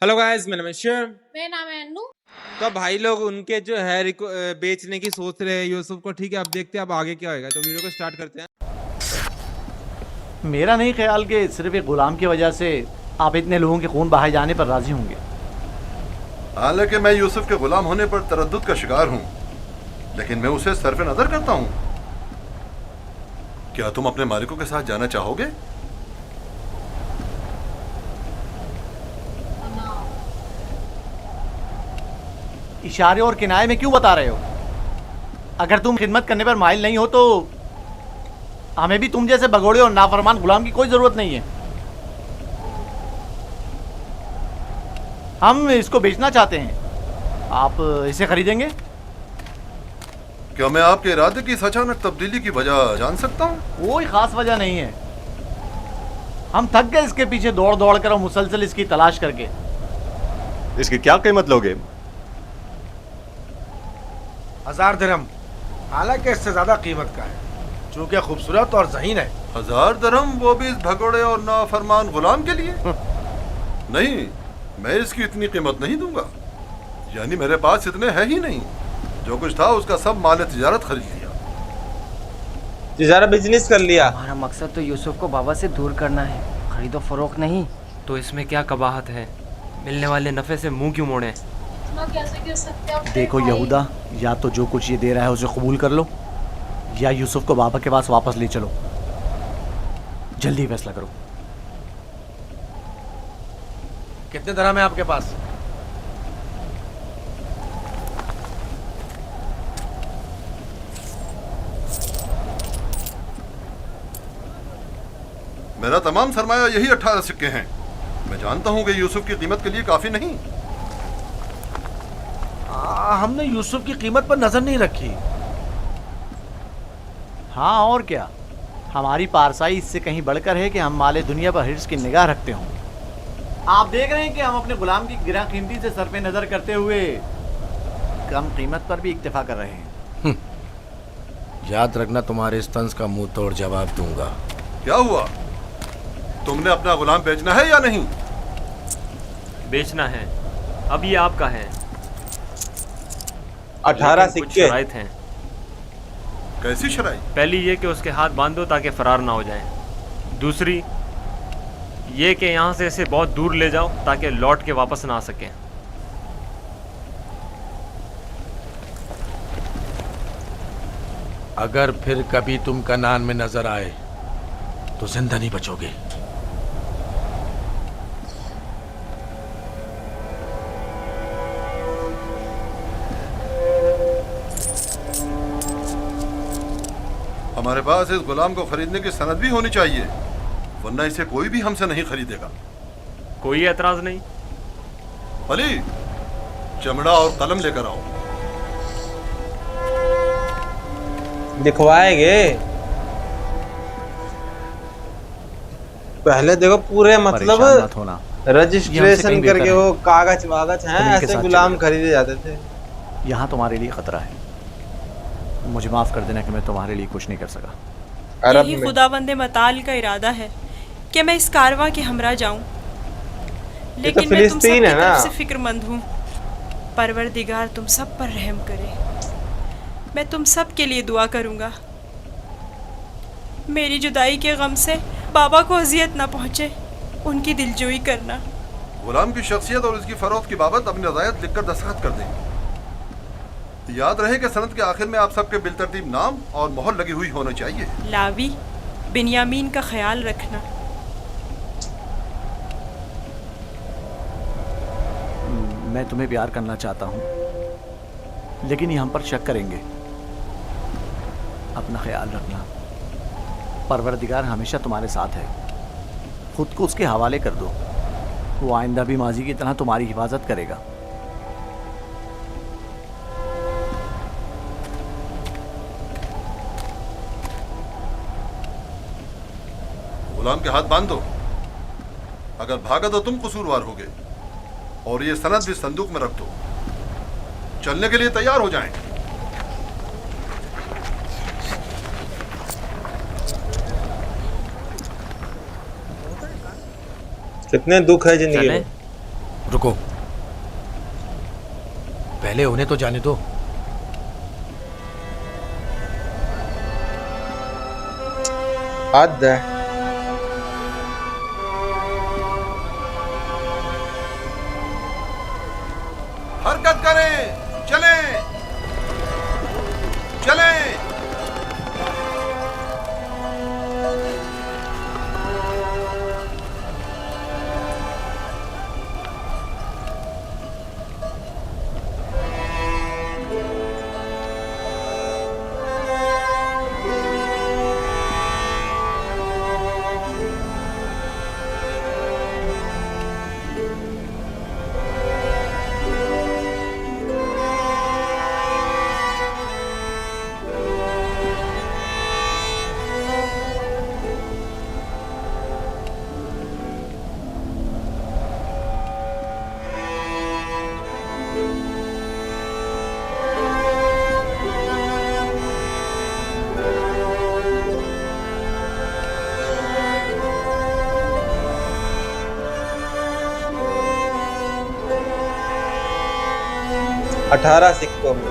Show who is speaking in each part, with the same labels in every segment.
Speaker 1: Hello guys, मेरा नाम है शिव।
Speaker 2: मेरा नाम है अन्नू।
Speaker 1: तो भाई लोग उनके जो है बेचने की सोच रहे हैं यूसुफ को। ठीक है, अब देखते हैं अब आगे क्या होगा। तो वीडियो को स्टार्ट करते हैं।
Speaker 3: मेरा नहीं ख्याल कि सिर्फ एक गुलाम की वजह से आप इतने लोगों के खून बहाए जाने पर राजी होंगे।
Speaker 4: हालांकि मैं यूसुफ के गुलाम होने पर तरद्दुद का शिकार हूं, लेकिन मैं उसे सरफ़े नजर करता हूं। क्या तुम अपने मालिकों के साथ जाना चाहोगे?
Speaker 3: इशारे और किनाए में क्यों बता रहे हो? अगर तुम खिदमत करने पर माइल नहीं हो तो हमें भी तुम जैसे भगोड़े और नाफरमान गुलाम की कोई जरूरत नहीं है। हम इसको बेचना चाहते हैं, आप इसे खरीदेंगे?
Speaker 4: क्या मैं आपके इरादे की इस अचानक तब्दीली की वजह जान सकता हूं?
Speaker 3: कोई खास वजह नहीं है। हम थक गए इसके पीछे दौड़ दौड़ कर और मुसलसल इसकी तलाश करके।
Speaker 5: इसकी क्या कीमत लोगे?
Speaker 6: 1000 दिरहम, हालांकि इससे ज्यादा कीमत का है, चूंकि खूबसूरत और ज़हीन है।
Speaker 4: 1000 दिरहम, वो भी इस भगोड़े और नाफरमान गुलाम के लिए? नहीं, मैं इसकी इतनी कीमत नहीं दूंगा। यानी मेरे पास इतने है ही नहीं। जो कुछ था उसका सब माल तिजारत खरीद लिया।
Speaker 1: तिजारा बिजनेस कर लिया।
Speaker 7: हमारा मकसद तो यूसुफ को बाबा से दूर करना है, खरीदो फरोख्त नहीं।
Speaker 8: तो इसमें क्या कबाहत है? मिलने वाले नफे से मुंह क्यों मोड़े?
Speaker 2: कैसे कर सकते हो?
Speaker 3: देखो यहूदा, या तो जो कुछ ये दे रहा है उसे कबूल कर लो, या यूसुफ को बाबा के पास वापस ले चलो। जल्दी फैसला करो।
Speaker 6: कितने दिरहम है आपके पास?
Speaker 4: मेरा तमाम सरमाया यही 18 सिक्के हैं। मैं जानता हूं कि यूसुफ की कीमत के लिए काफी नहीं।
Speaker 6: हमने यूसुफ की कीमत पर नजर नहीं रखी।
Speaker 3: हाँ और क्या, हमारी पारसाई इससे कहीं बढ़कर है कि हम माले दुनिया पर हिर्स की निगाह रखते हों। आप देख रहे हैं कि हम अपने गुलाम की गिरा कीमती से सर पे नजर करते हुए कम कीमत पर भी इक्तफा कर रहे हैं।
Speaker 6: याद रखना, तुम्हारे इस तंज का मुंह तोड़ जवाब दूंगा।
Speaker 4: क्या हुआ? तुमने अपना गुलाम बेचना है या नहीं?
Speaker 8: बेचना है। अब ये आपका है।
Speaker 1: 18
Speaker 8: लेकिन कुछ
Speaker 1: सिक्के।
Speaker 8: शराइत हैं।
Speaker 4: कैसी शराई?
Speaker 8: पहली ये कि उसके हाथ बांध दो ताकि फरार ना हो जाए। दूसरी ये कि यहाँ से इसे बहुत दूर ले जाओ ताकि लौट के वापस ना आ सके।
Speaker 6: अगर फिर कभी तुम कनान में नजर आए तो जिंदा नहीं बचोगे।
Speaker 4: हमारे पास इस गुलाम को खरीदने की सनद भी होनी चाहिए, वरना इसे कोई भी हमसे नहीं खरीदेगा।
Speaker 8: कोई एतराज नहीं।
Speaker 4: अली, चमड़ा और कलम लेकर आओ।
Speaker 1: दिखवाएंगे। पहले देखो पूरे मतलब
Speaker 3: परेशान मत होना।
Speaker 1: रजिस्ट्रेशन
Speaker 3: कहीं
Speaker 1: करके
Speaker 3: बेहतर
Speaker 1: वो कागज वागज हैं,
Speaker 3: तुम इनके
Speaker 1: ऐसे
Speaker 3: साथ
Speaker 1: गुलाम
Speaker 3: चलो।
Speaker 1: खरीदे जाते थे।
Speaker 3: यहाँ तुम्हारे लिए खतरा है। मुझे माफ कर देना कि मैं तुम्हारे लिए कुछ नहीं कर सका।
Speaker 1: अरब
Speaker 9: यही
Speaker 1: में
Speaker 9: खुदावंद मताल का इरादा है कि मैं इस कारवां के हमरा जाऊं, लेकिन मैं तुम सब
Speaker 1: फिलिस्तीन
Speaker 9: की
Speaker 1: है ना।
Speaker 9: तरफ से फिक्रमंद हूँ। परवरदिगार तुम सब पर रहम करे। मैं तुम सब के लिए दुआ करूँगा। मेरी जुदाई के गम से बाबा को अजियत ना पहुँचे, उनकी दिलजोई करना।
Speaker 4: गुलाम की शख्सियत और उसकी फरोख्त की बाबत अपनी रज़ायत लिखकर दस्तखत कर दें। याद रहे कि सनद के आखिर में आप सबके बिलतरतीब नाम और मोहर लगी हुई होनी चाहिए।
Speaker 9: लावी, बिन्यामीन का ख्याल रखना।
Speaker 3: मैं तुम्हें प्यार करना चाहता हूँ, लेकिन ये हम पर शक करेंगे। अपना ख्याल रखना। परवरदिगार हमेशा तुम्हारे साथ है। खुद को उसके हवाले कर दो, वो आइंदा भी माजी की तरह तुम्हारी हिफाजत करेगा।
Speaker 4: गुलाम के हाथ बांध दो। अगर भागा तो तुम कसूरवार होगे, और ये सनद भी संदूक में रख दो। चलने के लिए तैयार हो जाएं।
Speaker 1: कितने दुख है जिंदगी में।
Speaker 6: रुको, पहले उन्हें तो जाने दो।
Speaker 1: हद है।
Speaker 4: हरकत करें, चलें, चलें।
Speaker 1: अठारह सिक्कों में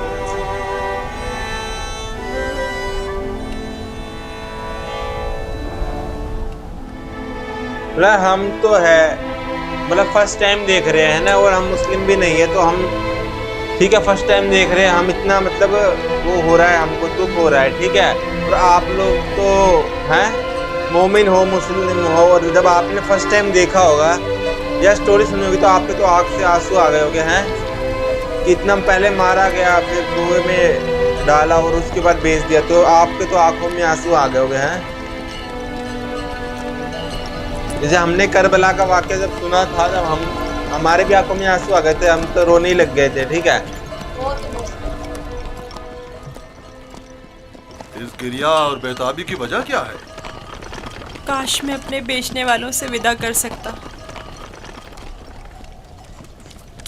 Speaker 1: मतलब हम तो है, मतलब फर्स्ट टाइम देख रहे हैं ना, और हम मुस्लिम भी नहीं है, तो हम ठीक है फर्स्ट टाइम देख रहे हैं, हम इतना मतलब वो हो रहा है, हमको दुख हो रहा है, ठीक है। और आप लोग तो हैं मोमिन हो, मुस्लिम हो, और जब आपने फर्स्ट टाइम देखा होगा या स्टोरी सुनी होगी तो आपके तो आँख से आंसू आ गए होंगे हैं कि इतना पहले मारा गया, फिर कुएं में डाला और उसके बाद बेच दिया, तो आपके तो आंखों में आंसू आ गए होंगे हैं। जैसे हमने करबला का वाक़या जब सुना था, जब हमारे भी आंखों में आंसू आ गए थे, हम तो रोने ही लग गए थे, ठीक है।
Speaker 4: इस गिरिया और बेताबी की वजह क्या है?
Speaker 9: काश मैं अपने बेचने वालों से विदा कर सकता।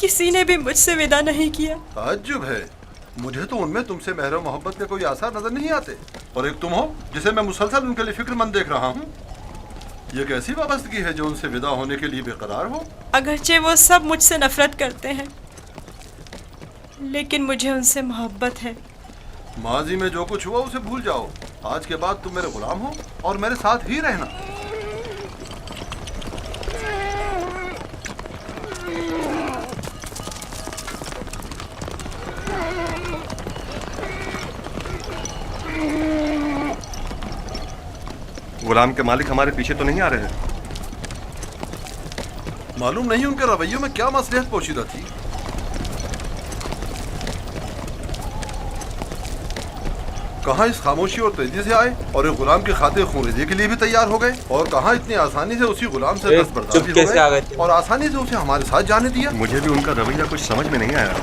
Speaker 9: किसी ने भी मुझसे विदा नहीं किया।
Speaker 4: ताज्जुब है, मुझे तो उनमें तुमसे मेहर मोहब्बत के कोई आसार नजर नहीं आते, और एक तुम हो जिसे मैं मुसलसल उनके लिए फिक्रमंद देख रहा हूँ। ये कैसी वाबस्तगी है जो उनसे विदा होने के लिए बेकरार हो?
Speaker 9: अगरचे वो सब मुझसे नफरत करते हैं, लेकिन मुझे उनसे मोहब्बत है।
Speaker 4: माजी में जो कुछ हुआ उसे भूल जाओ। आज के बाद तुम मेरे गुलाम हो और मेरे साथ ही रहना।
Speaker 5: गुलाम के मालिक हमारे पीछे तो नहीं आ रहे हैं?
Speaker 4: मालूम नहीं उनके रवैयों में क्या मसलियत पोशीदा थी। कहाँ इस खामोशी और तेजी से आए और एक गुलाम की खातिर खूनरेजी के लिए भी तैयार हो गए, और कहाँ इतनी आसानी से उसी गुलाम से दस्तबरदार भी हो गए और आसानी से उसे हमारे साथ जाने दिया।
Speaker 5: मुझे भी उनका रवैया कुछ समझ में नहीं आया।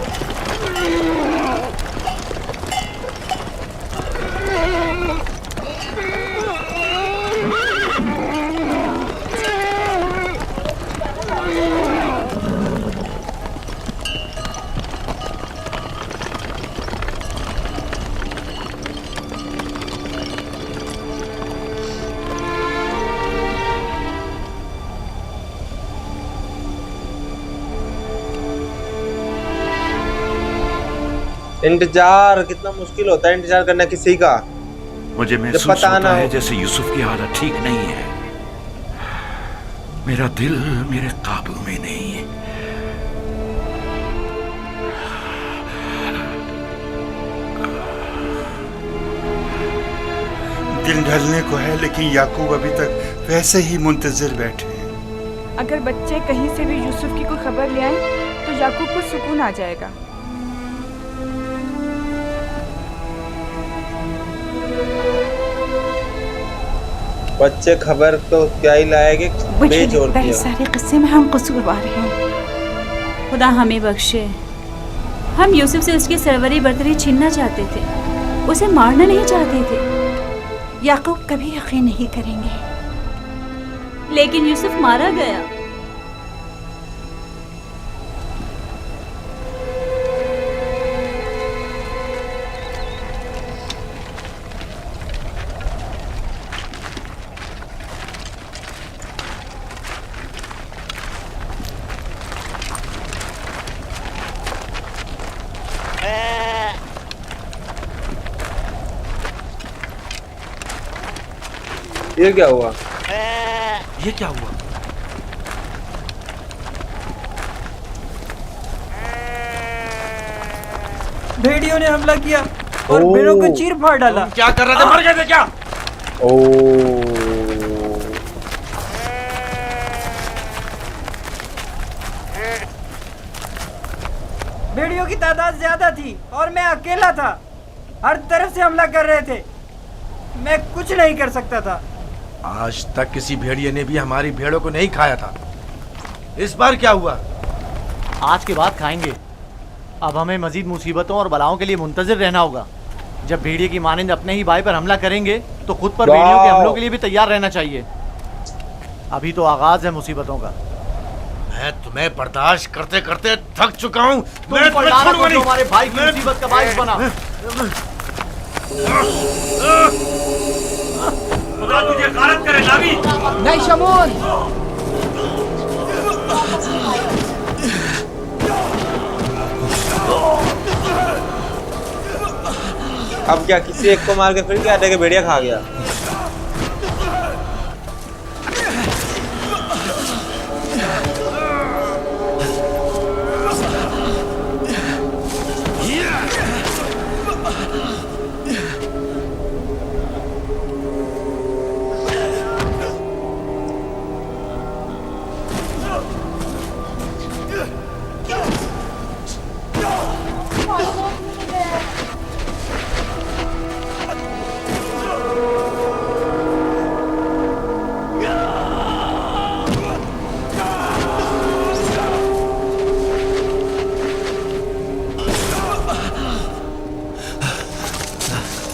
Speaker 1: इंतजार कितना मुश्किल होता है, इंतजार करना किसी का।
Speaker 10: मुझे महसूस होता है जैसे यूसुफ की हालत ठीक नहीं है। मेरा दिल मेरे काबू में नहीं है।
Speaker 11: दिन ढलने को है, लेकिन याकूब अभी तक वैसे ही मुंतजिर बैठे हैं।
Speaker 12: अगर बच्चे कहीं से भी यूसुफ की कोई खबर ले आए तो याकूब को सुकून आ जाएगा।
Speaker 1: बच्चे खबर तो क्या ही लाएंगे, बेजोड़ दिया।
Speaker 12: सारे किस्से में हम कसूरवार हैं।
Speaker 13: खुदा हमें बख्शे। हम यूसुफ से उसकी सरवरी बर्तरी छीनना चाहते थे, उसे मारना नहीं चाहते थे।
Speaker 12: याकूब कभी यकीन नहीं करेंगे।
Speaker 13: लेकिन यूसुफ मारा गया।
Speaker 1: ये क्या हुआ?
Speaker 6: ये क्या हुआ?
Speaker 7: भेड़ियों ने हमला किया और भेड़ों को चीर फाड़ डाला।
Speaker 6: क्या कर रहे थे? मर गए थे क्या?
Speaker 7: भेड़ियों की तादाद ज्यादा थी और मैं अकेला था। हर तरफ से हमला कर रहे थे, मैं कुछ नहीं कर सकता था।
Speaker 6: आज तक किसी भेड़िए ने भी हमारी भेड़ों को नहीं खाया था। इस बार क्या हुआ?
Speaker 3: आज के बाद खाएंगे। अब हमें मजीद मुसीबतों और बलाओं के लिए मुंतजिर रहना होगा। जब भेड़िए की मानिंद अपने ही भाई पर हमला करेंगे तो खुद पर भेड़ियों के हमलों के लिए भी तैयार रहना चाहिए। अभी तो आगाज है मुसीबतों का।
Speaker 6: मैं तुम्हें बर्दाश्त करते करते थक चुका हूँ।
Speaker 3: मैं हमारे भाई की मुसीबत का बाइस बना।
Speaker 8: खुदा तुझे गारत करे नावी।
Speaker 7: नहीं शमून।
Speaker 1: अब क्या किसी एक को मार के फिर क्या कि भेड़िया खा गया?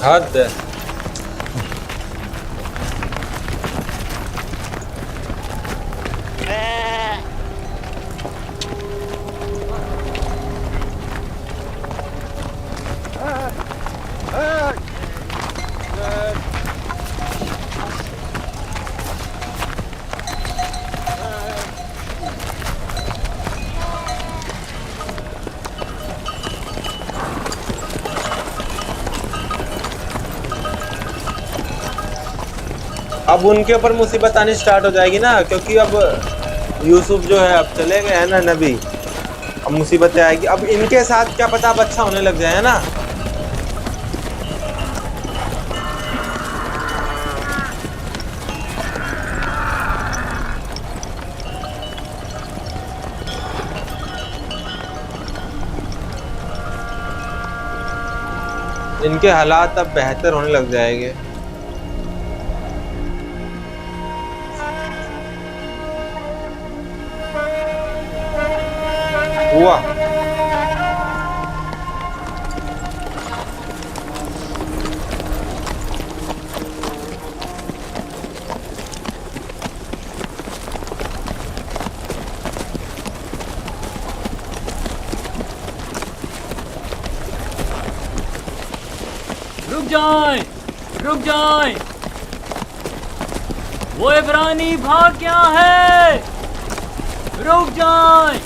Speaker 1: हद है। अब उनके ऊपर मुसीबत आनी स्टार्ट हो जाएगी ना, क्योंकि अब यूसुफ जो है अब चले गए हैं ना नबी। अब मुसीबतें आएगी। अब इनके साथ क्या पता अब अच्छा होने लग जाए, है ना। इनके हालात अब बेहतर होने लग जाएंगे। हुआ
Speaker 14: रुक जाएं। वो इब्रानी भाग क्या है? रुक जाएं।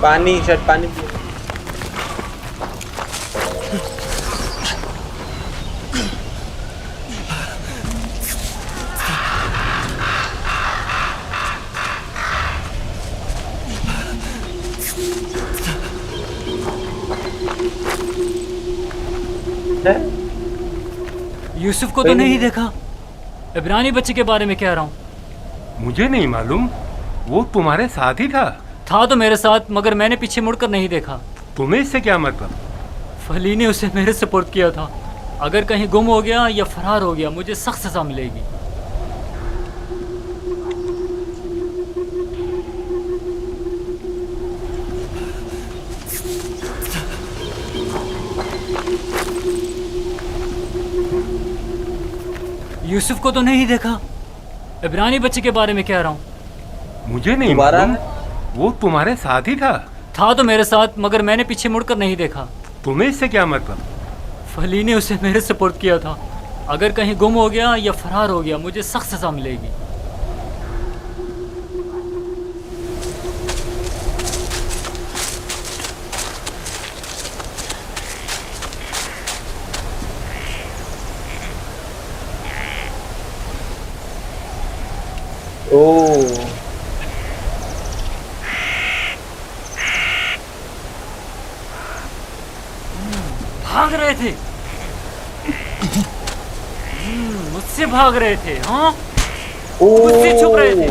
Speaker 1: पानी शर्ट पानी पियो।
Speaker 14: यूसुफ को तो नहीं देखा। इब्रानी बच्चे के बारे में कह रहा हूँ।
Speaker 15: मुझे नहीं मालूम, वो तुम्हारे साथ ही था
Speaker 14: तो मेरे साथ, मगर मैंने पीछे मुड़कर नहीं देखा।
Speaker 15: तुम्हें इससे क्या मतलब?
Speaker 14: फली ने उसे मेरे सुपुर्द किया था। अगर कहीं गुम हो गया या फरार हो गया मुझे सख्त सजा मिलेगी। यूसुफ को तो नहीं देखा। इब्रानी बच्चे के बारे में कह रहा हूँ।
Speaker 15: मुझे नहीं मालूम, वो तुम्हारे साथ ही था
Speaker 14: तो मेरे साथ, मगर मैंने पीछे मुड़कर नहीं देखा।
Speaker 15: तुम्हें इससे क्या मतलब?
Speaker 14: फली ने उसे मेरे सुपुर्द किया था। अगर कहीं गुम हो गया या फरार हो गया मुझे सख्त सजा मिलेगी।
Speaker 1: ओ
Speaker 14: भाग रहे थे। मुझसे भाग रहे थे। हाँ, मुझसे छुप रहे थे।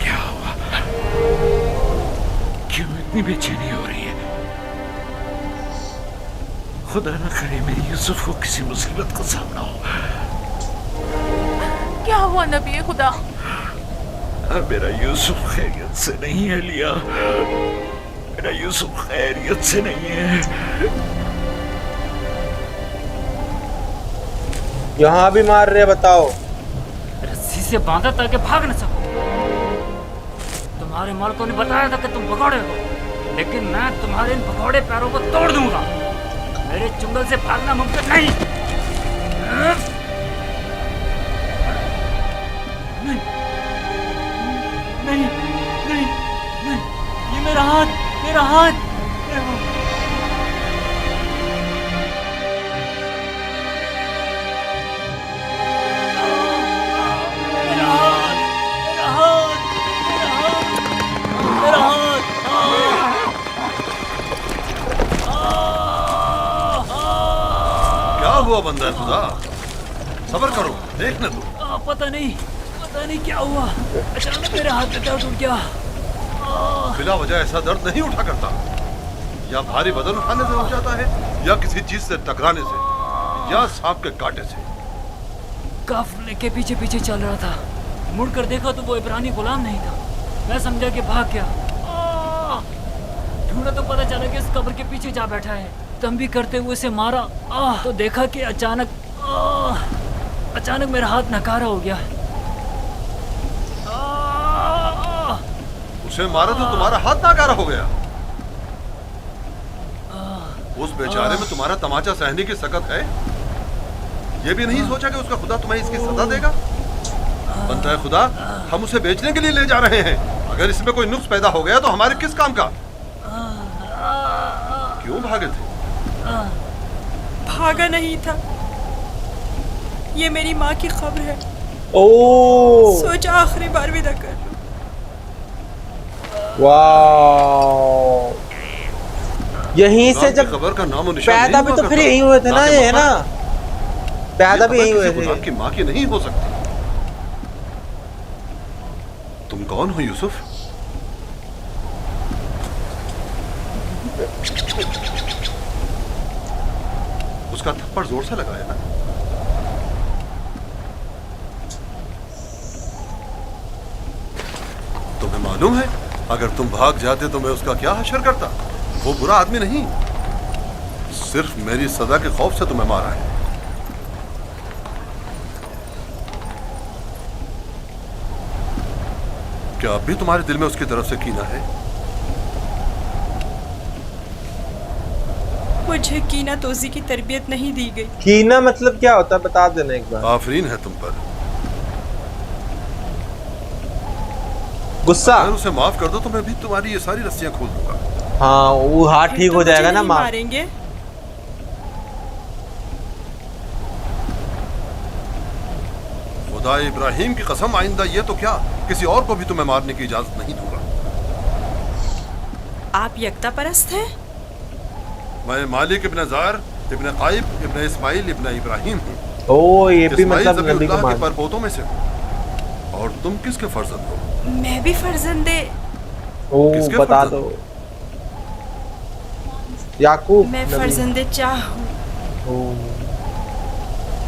Speaker 10: क्या हुआ? क्यों इतनी बेचैनी हो रही है? खुदा न करे मेरी यूसुफ को किसी मुसीबत का सामना हो।
Speaker 16: क्या हुआ नबी खुदा?
Speaker 10: मेरा यूसुफ खैरियत से नहीं है लिया। मेरा यूसुफ खैरियत से नहीं है।
Speaker 1: यहाँ भी मार रहे, बताओ।
Speaker 14: रस्सी से बांधा ताकि भाग न सको। तुम्हारे मालिकों ने बताया था कि तुम भगौड़े हो, लेकिन मैं तुम्हारे इन भगौड़े पैरों को तोड़ दूंगा। मेरे चुंगल से भागना मुमकिन नहीं। नहीं, नहीं, नहीं, ये मेरा हाथ, मेरा हाथ, मेरा हाथ।
Speaker 4: क्या हुआ बंदा खुदा? सब्र करो, देखने दो।
Speaker 14: पता नहीं क्या हुआ। अचानक मेरे हाथ में दर्द उठ गया।
Speaker 4: बिला वजह ऐसा दर्द नहीं उठा करता। या भारी वजन उठाने से उठ जाता है, या किसी चीज से टकराने से, या सांप के कांटे से।
Speaker 14: काफिले के पीछे पीछे चल रहा था। मुड़कर देखा तो वो इब्रानी गुलाम नहीं था। मैं समझा कि भाग गया। ढूंढा तो पता चला कि इस कब्र के पीछे जा बैठा है। तम भी करते हुए उसे मारा तो देखा कि अचानक मेरा हाथ नकारा हो गया।
Speaker 4: उसे मारा तो तुम्हारा हाथ नाकारा हो गया। उस बेचारे में तुम्हारा तमाचा सहने की सकत है। ये भी नहीं सोचा कि उसका खुदा तुम्हें इसकी सजा देगा। बनता है खुदा, हम उसे बेचने के लिए ले जा रहे हैं। अगर इसमें कोई नुक्स पैदा हो गया तो हमारे किस काम का? क्यों भागे थे?
Speaker 9: भागा नहीं था, ये मेरी माँ की खबर है। सोचा आखिरी बार विदा कर लूं।
Speaker 1: वाह, यहीं से जब
Speaker 4: खबर का नाम और निशान
Speaker 1: पैदा भी तो फिर यहीं हुए थे ना, ये है ना? पैदा भी यहीं हुए थे।
Speaker 4: आपकी माँ की नहीं हो सकती। तुम कौन हो यूसुफ? उसका थप्पड़ जोर से लगाया ना? तुम्हें मालूम है, अगर तुम भाग जाते तो मैं उसका क्या हशर करता? वो बुरा आदमी नहीं, सिर्फ मेरी सजा के खौफ से तुम्हें मारा है। क्या अब भी तुम्हारे दिल में उसकी तरफ से कीना है?
Speaker 9: मुझे कीना तोजी की तरबियत नहीं दी गई।
Speaker 1: कीना मतलब क्या होता है, बता देना एक बार।
Speaker 4: आफरीन है तुम पर।
Speaker 1: गुस्सा।
Speaker 4: अगर उसे माफ कर दो तो मैं भी तुम्हारी ये सारी रस्सियां खोल दूंगा।
Speaker 1: हाँ, वो हाथ ठीक हो जाएगा ना।
Speaker 9: मारेंगे?
Speaker 4: खुदा इब्राहिम की कसम, आइंदा ये तो क्या, किसी और को भी तुम्हें मारने की इजाजत नहीं दूंगा।
Speaker 9: आप यकता परस्त हैं?
Speaker 4: मैं मालिक इब्न ज़ार इब्न काइब इब्न इस्माइल इब्न इब्राहिम हूँ।
Speaker 1: ओ, ये भी मतलब नबी
Speaker 4: के परपोतों में से हूँ। और तुम किसके फर्जंद हो?
Speaker 9: मैं भी फर्जंदे।
Speaker 1: ओ, बता दो। याकूब।
Speaker 9: मैं फर्जंदे चाह हूँ।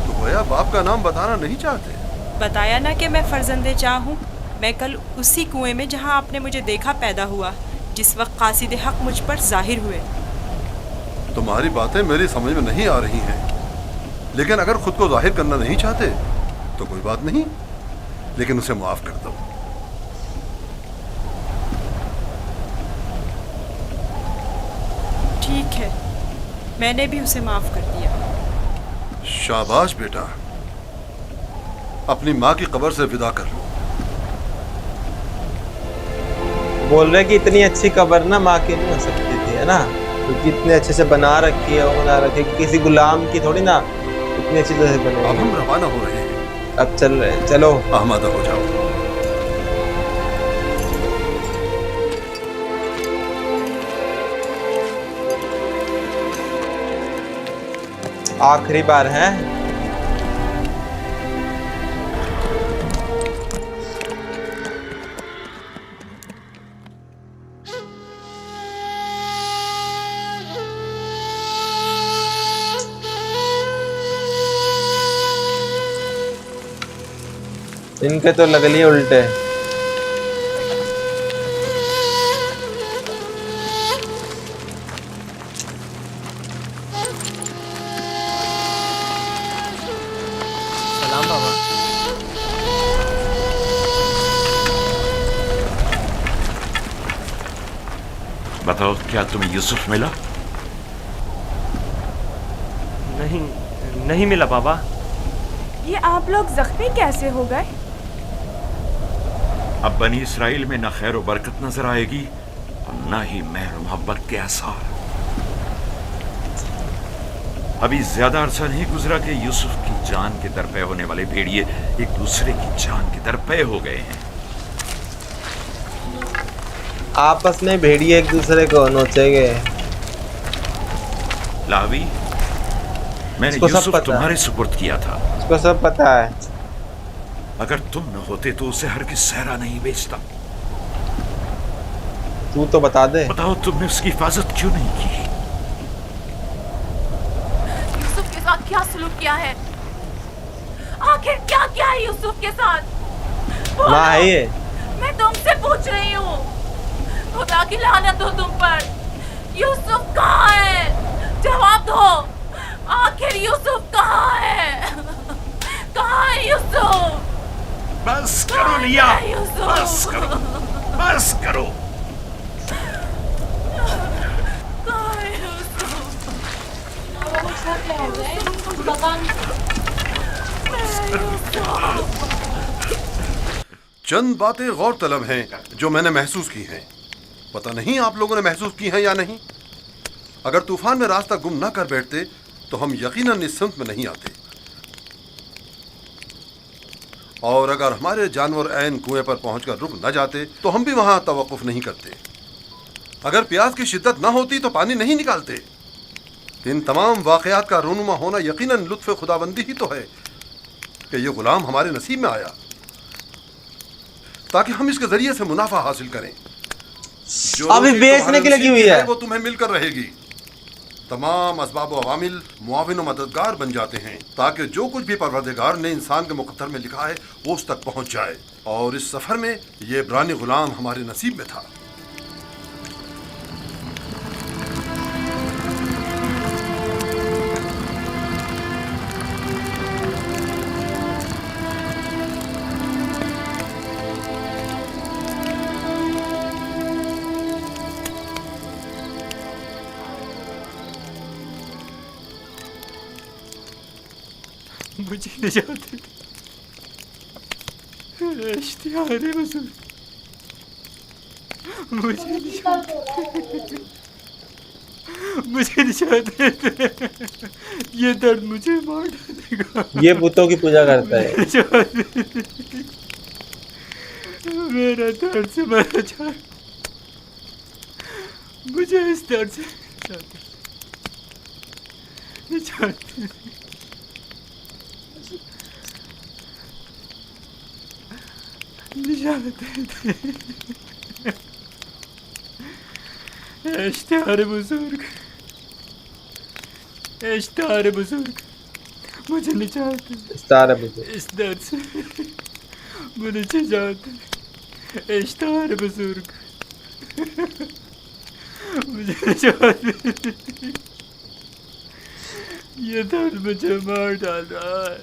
Speaker 4: तो गोया बाप का नाम बताना नहीं चाहते?
Speaker 9: बताया ना कि मैं फर्जंदे चाह हूँ। मैं कल उसी कुएं में जहाँ आपने मुझे देखा पैदा हुआ, जिस वक्त कासिद हक मुझ पर जाहिर हुए।
Speaker 4: तुम्हारी बातें मेरी समझ में नहीं आ रही हैं, लेकिन अगर खुद को जाहिर करना नहीं चाहते तो कोई बात नहीं, लेकिन उसे माफ कर दो।
Speaker 9: ठीक है, मैंने भी उसे माफ कर दिया।
Speaker 4: शाबाश बेटा, अपनी माँ की कब्र से विदा कर लो।
Speaker 1: बोल रहे कि इतनी अच्छी कब्र ना माँ की नहीं हो सकती थी, है ना? क्योंकि इतने अच्छे से बना रखी है, वो बना रखी है, किसी गुलाम की थोड़ी ना इतनी अच्छी तरह से बने।
Speaker 4: अब हम रवाना हो रहे हैं।
Speaker 1: अब चल रहे हैं, चलो
Speaker 4: आमादा हो जाओ।
Speaker 1: आखिरी बार है। इनके तो लग लिए उल्टे।
Speaker 3: सलाम बाबा।
Speaker 10: बताओ, क्या तुम्हें यूसुफ मिला?
Speaker 8: नहीं, नहीं मिला बाबा।
Speaker 12: ये आप लोग जख्मी कैसे हो गए?
Speaker 10: अब बनी इसराइल में न खैर व बरकत नजर आएगी और न ही मेहर मोहब्बत के आसार। अभी ज्यादा अरसा नहीं गुजरा कि यूसुफ की जान के दरपे होने वाले भेड़िए एक दूसरे की जान के दरपे हो गए हैं।
Speaker 1: आपस में भेड़िए एक दूसरे को नोचेंगे।
Speaker 10: लावी, मैंने यूसुफ तुम्हारे सुपुर्द किया था।
Speaker 1: उसको सब पता है।
Speaker 10: अगर तुम न होते तो उसे हर किस सहरा नहीं बेचता।
Speaker 1: तू तो बता दे।
Speaker 10: बताओ, तुमने उसकी हिफाजत क्यों नहीं की?
Speaker 16: यूसुफ के साथ क्या सलूक किया है? आखिर क्या किया है यूसुफ के साथ?
Speaker 1: माँ है ये।
Speaker 16: मैं तुमसे पूछ रही हूँ। खुदा की लानत हो तुम पर। यूसुफ कहाँ है? जवाब दो। आखिर यूसुफ कहाँ है? कहाँ है यूसुफ?
Speaker 10: बस करो लिया, बस करो, बस करो।
Speaker 4: चंद बातें गौर तलब हैं जो मैंने महसूस की हैं। पता नहीं आप लोगों ने महसूस की हैं या नहीं। अगर तूफान में रास्ता गुम ना कर बैठते तो हम यकीनन इस सिमत में नहीं आते, और अगर हमारे जानवर ऐन कुएं पर पहुंचकर रुक न जाते तो हम भी वहां तवक्कुफ नहीं करते। अगर प्यास की शिद्दत न होती तो पानी नहीं निकालते। इन तमाम वाकयात का रूनुमा होना यकीनन लुत्फ़ खुदाबंदी ही तो है कि ये गुलाम हमारे नसीब में आया ताकि हम इसके जरिए से मुनाफा हासिल करें। जो
Speaker 1: अभी बेचने की लगी हुई है
Speaker 4: वो तुम्हें मिलकर रहेगी। तमाम असबाब व अवामिल मुआविन व मददगार बन जाते हैं ताकि जो कुछ भी परवरदिगार ने इंसान के मुक़द्दर में लिखा है वो उस तक पहुंच जाए। और इस सफर में ये इब्रानी गुलाम हमारे नसीब में था।
Speaker 8: मुझे निजात इश्तिहार हुजूर, मुझे निजात ये दर्द मुझे मार डालेगा।
Speaker 1: ये बुतों की पूजा करता है।
Speaker 8: मेरा दर्द से मरा जा, मुझे इस दर्द से निजात इश्तिहार बुजुर्ग, इश्तिहार बुजुर्ग, मुझे निजात, इस दर्द से मुझे निजात, इश्तिहार बुजुर्ग, मुझे निजात, ये दर्द मुझे मार डाल रहा है।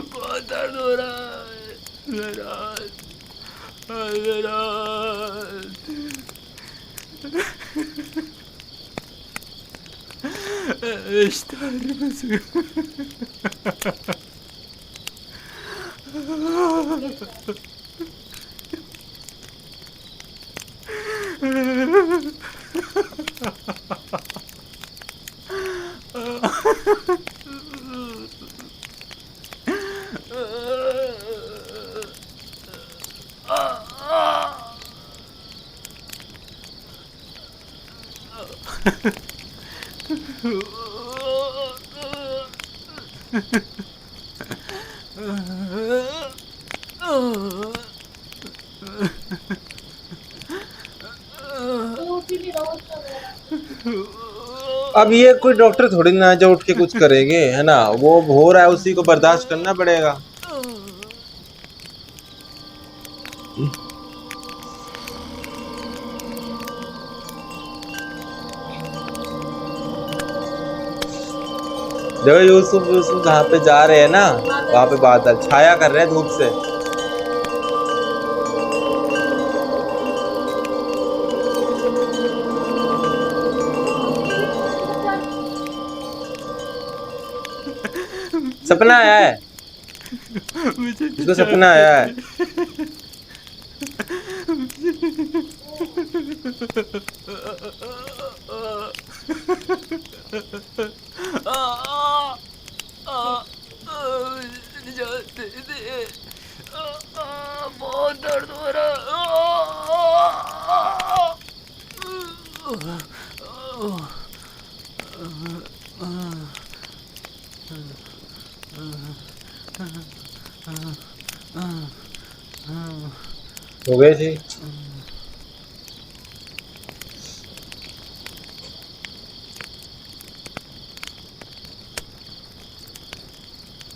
Speaker 8: बहुत दर्द हो रहा है।
Speaker 1: अब ये कोई डॉक्टर थोड़ी ना है जो उठ के कुछ करेंगे, है ना। वो हो रहा है, उसी को बर्दाश्त करना पड़ेगा। देखो यूसुफ यूसुफ जहाँ पे जा रहे हैं ना, वहाँ पे बादल छाया कर रहे हैं धूप से। सपना आया है, इसको सपना आया है।
Speaker 14: बहुत दर्द हो रहा।
Speaker 1: हो गए जी।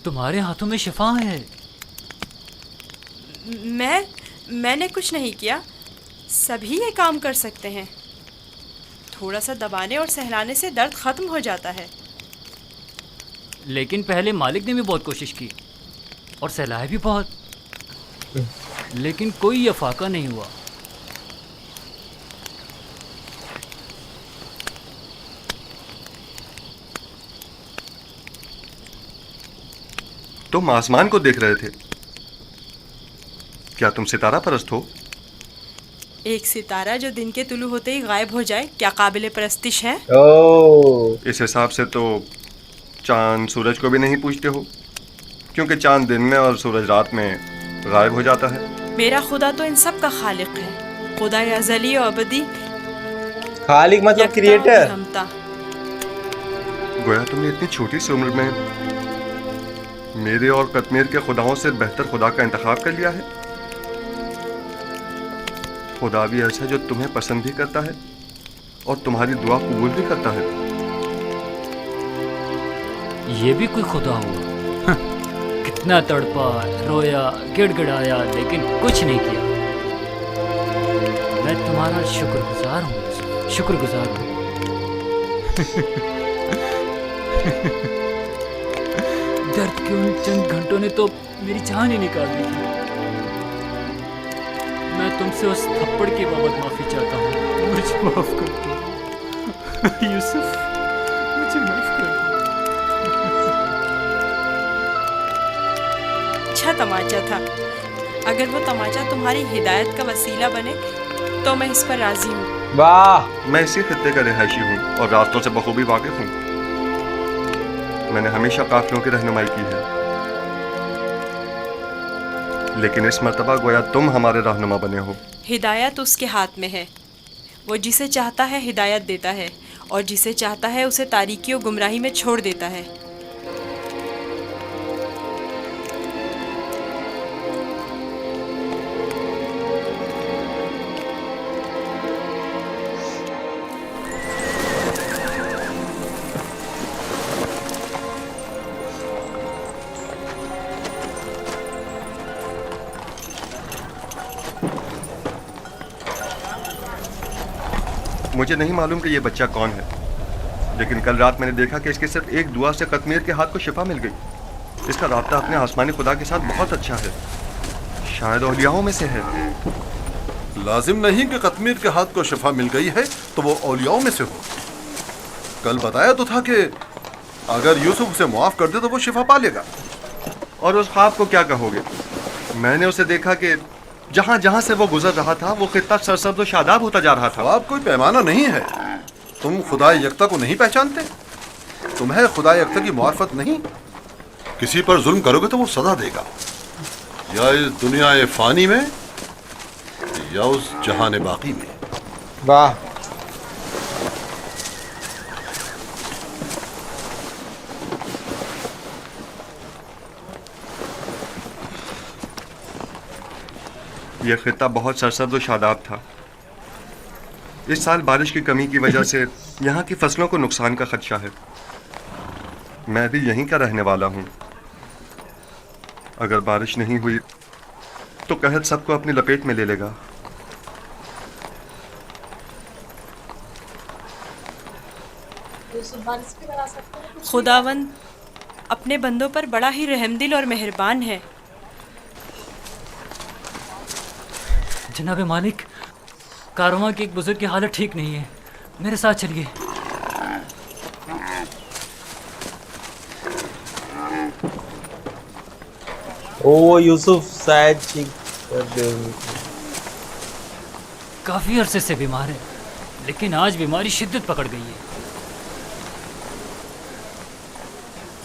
Speaker 14: तुम्हारे हाथों में शिफा है।
Speaker 9: मैंने कुछ नहीं किया, सभी ये काम कर सकते हैं। थोड़ा सा दबाने और सहलाने से दर्द खत्म हो जाता है।
Speaker 14: लेकिन पहले मालिक ने भी बहुत कोशिश की और सहलाया भी बहुत, लेकिन कोई अफाका नहीं हुआ।
Speaker 5: तुम आसमान को देख रहे थे, क्या तुम सितारा परस्त हो?
Speaker 9: एक सितारा जो दिन के तुलू होते ही गायब हो जाए, क्या काबिले परस्तिश है?
Speaker 5: इस हिसाब से तो चांद सूरज को भी नहीं पूछते हो, क्योंकि चांद दिन में और सूरज रात में गायब हो जाता है।
Speaker 9: मेरा खुदा तो इन सब का खालिक है, खुदा अज़ली और अबदी।
Speaker 1: खालिक मतलब क्रिएटर।
Speaker 5: गोया तुमने इतनी छोटी सी उम्र में मेरे और कश्मीर के खुदाओं से बेहतर खुदा का इंतखाब कर लिया है। खुदा भी ऐसा जो तुम्हें पसंद भी करता है और तुम्हारी दुआ कबूल भी करता है।
Speaker 14: ये भी कोई खुदा हुआ? कितना तड़पा, रोया, गिड़गिड़ाया, लेकिन कुछ नहीं किया। मैं तुम्हारा शुक्रगुजार हूँ, शुक्रगुजार हूँ। दर्द के उन चंद घंटों ने तो मेरी जान ही निकाल दी थी। मैं तुमसे उस थप्पड़ के बाबत माफी चाहता हूँ, मुझे माफ कर दो यूसुफ, मुझे माफ कर दो।
Speaker 9: अच्छा तमाचा था। अगर वो तमाचा तुम्हारी हिदायत का वसीला बने तो मैं इस पर राजी हूँ।
Speaker 1: वाह!
Speaker 5: मैं इसी खित्ते का रिहायशी हूँ और रास्तों से बखूबी वाकिफ हूँ। मैंने हमेशा काफिलों की रहनुमाई की है, लेकिन इस मर्तबा गोया तुम हमारे रहनुमा बने हो।
Speaker 9: हिदायत उसके हाथ में है। वो जिसे चाहता है हिदायत देता है और जिसे चाहता है उसे तारीकी और गुमराही में छोड़ देता है।
Speaker 5: मुझे नहीं मालूम कि यह बच्चा कौन है, लेकिन कल रात मैंने देखा कि इसके सिर्फ एक दुआ से कश्मीर के हाथ को शिफा मिल गई। इसका राब्ता अपने आसमानी खुदा के साथ बहुत अच्छा है, शायद औलियाओं में से है।
Speaker 4: लाजिम नहीं कि कश्मीर के हाथ को शिफा मिल गई है तो वो औलियाओं में से हो। कल बताया तो था कि अगर यूसुफ उसे मुआफ कर दे तो वो शिफा पा लेगा।
Speaker 5: और उस ख्वाब को क्या कहोगे? मैंने उसे देखा कि जहाँ जहाँ से वो गुजर रहा था वो खित्ता सरसब्ज़ और शादाब होता जा रहा था।
Speaker 4: ख्वाब कोई पैमाना नहीं है। तुम खुदा यकता को नहीं पहचानते? तुम्हें खुदा यकता की मार्फत नहीं? किसी पर जुल्म करोगे तो वो सजा देगा, या इस दुनिया फानी में या उस जहान बाकी में।
Speaker 1: वाह!
Speaker 5: यह खित्ता बहुत सरसब्ज और शादाब था। इस साल बारिश की कमी की वजह से यहाँ की फसलों को नुकसान का खदशा है। मैं भी यहीं का रहने वाला हूँ। अगर बारिश नहीं हुई तो कहत सबको अपनी लपेट में ले लेगा।
Speaker 9: खुदावंद अपने बंदों पर बड़ा ही रहमदिल और मेहरबान है।
Speaker 14: जनाब मालिक, कारवां के एक बुजुर्ग की हालत ठीक नहीं है, मेरे साथ चलिए।
Speaker 1: ओ यूसुफ शायद ठीक कर दे।
Speaker 14: काफी अरसे से बीमार है, लेकिन आज बीमारी शिद्दत पकड़ गई है।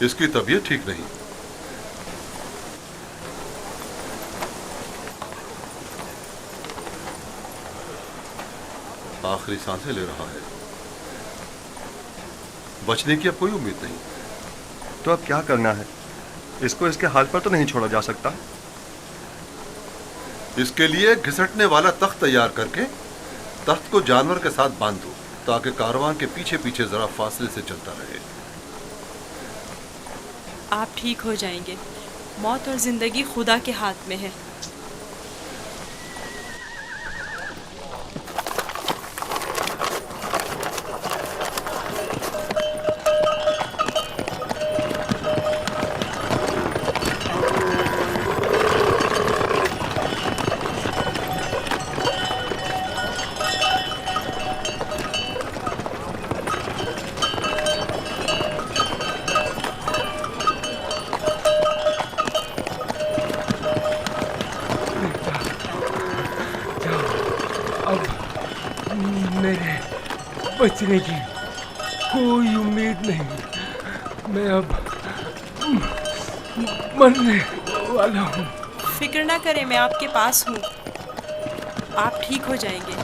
Speaker 4: इसकी तबीयत ठीक नहीं। आखिरी सांसें ले रहा है। बचने की अब कोई उम्मीद नहीं।
Speaker 5: तो अब क्या करना है? इसको इसके हाल पर तो नहीं छोड़ा जा सकता।
Speaker 4: इसके लिए घिसटने वाला तख्त तैयार करके तख्त को जानवर के साथ बांध दो, ताकि कारवां के पीछे पीछे जरा फासले से चलता रहे।
Speaker 9: आप ठीक हो जाएंगे। मौत और जिंदगी खुदा के हाथ में है।
Speaker 15: बचने की कोई उम्मीद नहीं। मैं अब मरने वाला हूँ।
Speaker 9: फिक्र ना करें, मैं आपके पास हूँ। आप ठीक हो जाएंगे।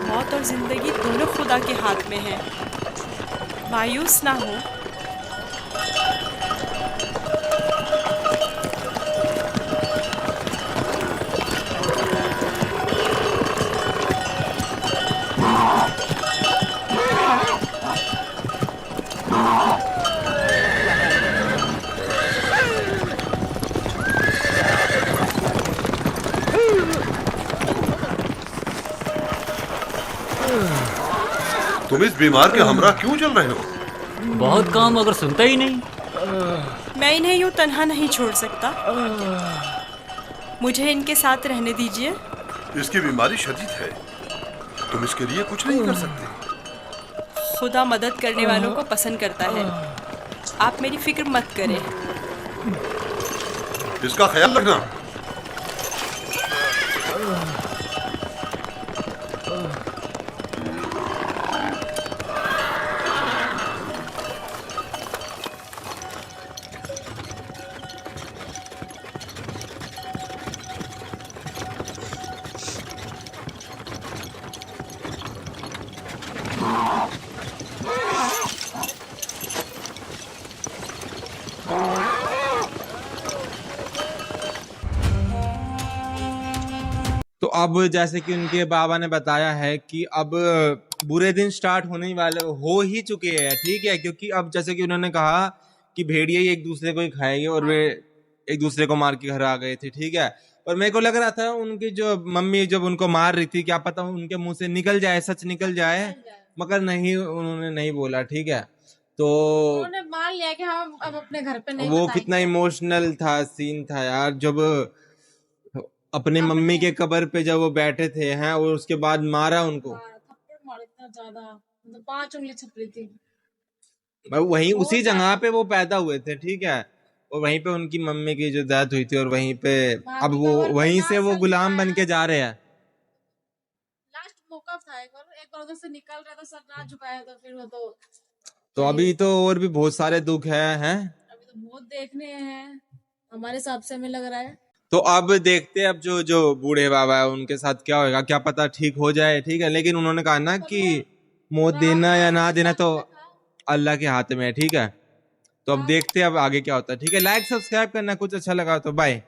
Speaker 9: मौत और जिंदगी दोनों खुदा के हाथ में है। मायूस ना हो।
Speaker 4: तुम इस बीमार के हमरा क्यों चल रहे हो?
Speaker 14: बहुत काम अगर सुनता ही नहीं।
Speaker 9: मैं इन्हें यूं तन्हा नहीं छोड़ सकता। मुझे इनके साथ रहने दीजिए।
Speaker 4: इसकी बीमारी शदीद है, तुम इसके लिए कुछ नहीं कर सकते।
Speaker 9: खुदा मदद करने वालों को पसंद करता है। आप मेरी फिक्र मत करें।
Speaker 4: इसका ख्याल रखना।
Speaker 1: तो अब जैसे कि उनके बाबा ने बताया है कि अब बुरे दिन स्टार्ट होने वाले हो ही चुके हैं, ठीक है। क्योंकि अब जैसे कि उन्होंने कहा कि भेड़िए ही एक दूसरे को ही खाएंगे और वे एक दूसरे को मार के घर आ गए थे, ठीक है। और मेरे को लग रहा था उनकी जो मम्मी जब उनको मार रही थी, क्या पता उनके मुंह से निकल जाए, सच निकल जाए, मगर नहीं, उन्होंने नहीं बोला, ठीक है। तो
Speaker 2: उन्होंने मान लिया कि हम अब अपने घर पे नहीं
Speaker 1: वो
Speaker 2: बताएंगे।
Speaker 1: कितना इमोशनल था सीन था यार, जब अपने मम्मी के कब्र पे जब वो बैठे थे हैं और उसके बाद मारा उनको।
Speaker 2: थप्पड़ मारा इतना ज्यादा, मतलब 5 उंगली छप रही थी।
Speaker 1: वहीं उसी जगह पे वो पैदा हुए थे, ठीक है। और वहीं पे उनकी मम्मी की जो डेथ हुई थी और वहीं पे अब वो वहीं से वो गुलाम बन के जा रहे हैं।
Speaker 2: लास्ट मौका था, एक बार उधर से निकल रहा था, सर ना झुकाया, तो फिर वो
Speaker 1: तो अभी तो और भी बहुत सारे दुख हैं।
Speaker 2: अभी तो बहुत देखने हैं हमारे हिसाब से, हमें लग रहा है।
Speaker 1: तो अब देखते हैं अब जो बूढ़े बाबा है उनके साथ क्या होगा, क्या पता ठीक हो जाए, ठीक है। लेकिन उन्होंने कहा ना कि मौत देना या ना देना तो अल्लाह के हाथ में है, ठीक है। तो अब देखते हैं अब आगे क्या होता है, ठीक है। लाइक सब्सक्राइब करना, कुछ अच्छा लगा तो बाय।